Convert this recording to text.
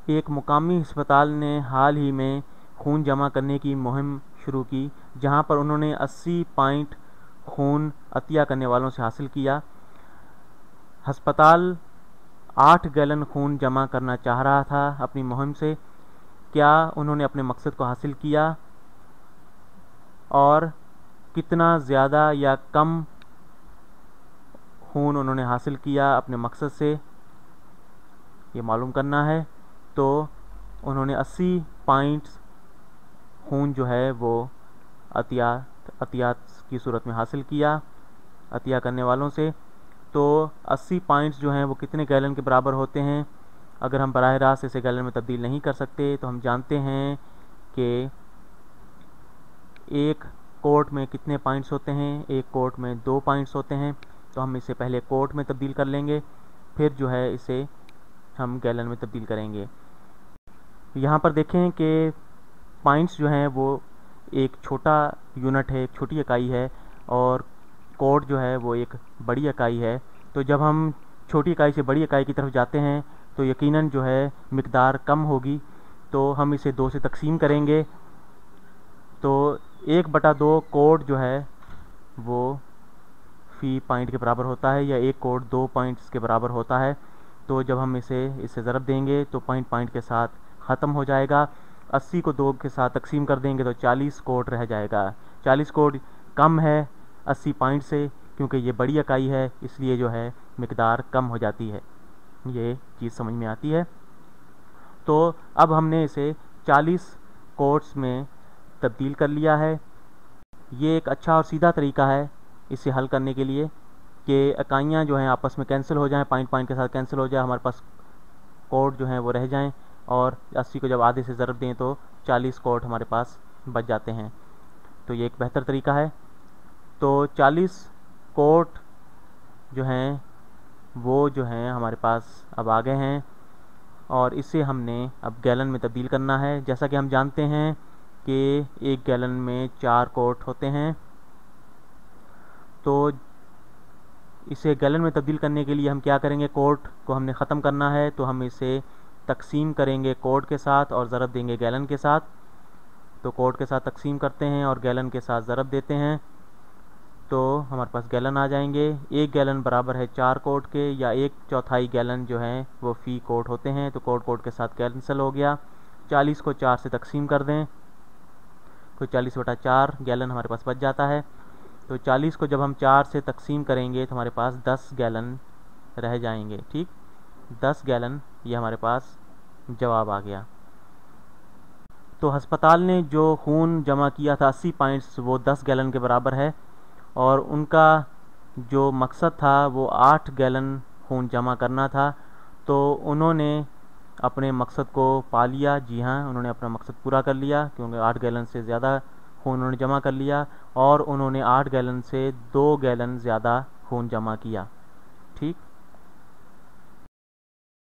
एक मुकामी अस्पताल ने हाल ही में खून जमा करने की मुहिम शुरू की, जहां पर उन्होंने 80 पॉइंट खून अतिया करने वालों से हासिल किया। अस्पताल 8 गैलन खून जमा करना चाह रहा था अपनी मुहिम से। क्या उन्होंने अपने मकसद को हासिल किया और कितना ज़्यादा या कम खून उन्होंने हासिल किया अपने मकसद से, ये मालूम करना है। तो उन्होंने 80 पॉइंट्स खून जो है वो अतियात की सूरत में हासिल किया अतिया करने वालों से। तो 80 पॉइंट्स जो हैं वो कितने गैलन के बराबर होते हैं? अगर हम बराह रास्त इसे गैलन में तब्दील नहीं कर सकते तो हम जानते हैं कि एक कोर्ट में कितने पॉइंट्स होते हैं। एक कोर्ट में 2 पॉइंट्स होते हैं। तो हम इसे पहले कोर्ट में तब्दील कर लेंगे, फिर जो है इसे हम गैलन में तब्दील करेंगे। यहाँ पर देखें कि पॉइंट्स जो हैं वो एक छोटा यूनिट है, एक छोटी इकाई है, और कोर्ट जो है वो एक बड़ी इकाई है। तो जब हम छोटी इकाई से बड़ी इकाई की तरफ जाते हैं तो यकीनन जो है मिकदार कम होगी। तो हम इसे 2 से तकसीम करेंगे। तो 1/2 कोड जो है वो फ़ी पॉइंट के बराबर होता है, या एक कोड 2 पॉइंट्स के बराबर होता है। तो जब हम इसे ज़रब देंगे तो पॉइंट के साथ ख़त्म हो जाएगा। 80 को 2 के साथ तकसीम कर देंगे तो 40 कोड रह जाएगा। 40 कोड कम है 80 पॉइंट से, क्योंकि ये बड़ी इकाई है, इसलिए जो है मिकदार कम हो जाती है। ये चीज़ समझ में आती है। तो अब हमने इसे 40 कोड्स में तब्दील कर लिया है। ये एक अच्छा और सीधा तरीका है इसे हल करने के लिए कि इकाइयाँ जो हैं आपस में कैंसिल हो जाएं, पॉइंट के साथ कैंसिल हो जाए, हमारे पास कोड जो हैं वो रह जाएं, और 80 को जब आधे से ज़रब दें तो 40 कोड हमारे पास बच जाते हैं। तो ये एक बेहतर तरीका है। तो 40 कोड जो हैं वो जो हैं हमारे पास अब आ गए हैं, और इसे हमने अब गैलन में तब्दील करना है। जैसा कि हम जानते हैं कि एक गैलन में 4 कोट होते हैं। तो इसे गैलन में तब्दील करने के लिए हम क्या करेंगे, कोट को हमने ख़त्म करना है, तो हम इसे तकसीम करेंगे कोट के साथ और ज़रब देंगे गैलन के साथ। तो कोट के साथ तकसीम करते हैं और गैलन के साथ ज़रब देते हैं, तो हमारे पास गैलन आ जाएंगे। एक गैलन बराबर है 4 कोट के, या 1/4 गैलन जो है वो फ़ी कोट होते हैं। तो कोट के साथ कैंसिल हो गया। 40 को 4 से तकसीम कर दें तो 40/4 गैलन हमारे पास बच जाता है। तो 40 को जब हम 4 से तकसीम करेंगे तो हमारे पास 10 गैलन रह जाएंगे। ठीक, 10 गैलन, ये हमारे पास जवाब आ गया। तो अस्पताल ने जो खून जमा किया था 80 पॉइंट्स, वो 10 गैलन के बराबर है, और उनका जो मकसद था वो 8 गैलन खून जमा करना था। तो उन्होंने अपने मकसद को पा लिया। जी हाँ, उन्होंने अपना मकसद पूरा कर लिया, क्योंकि 8 गैलन से ज़्यादा खून उन्होंने जमा कर लिया, और उन्होंने 8 गैलन से 2 गैलन ज़्यादा खून जमा किया। ठीक,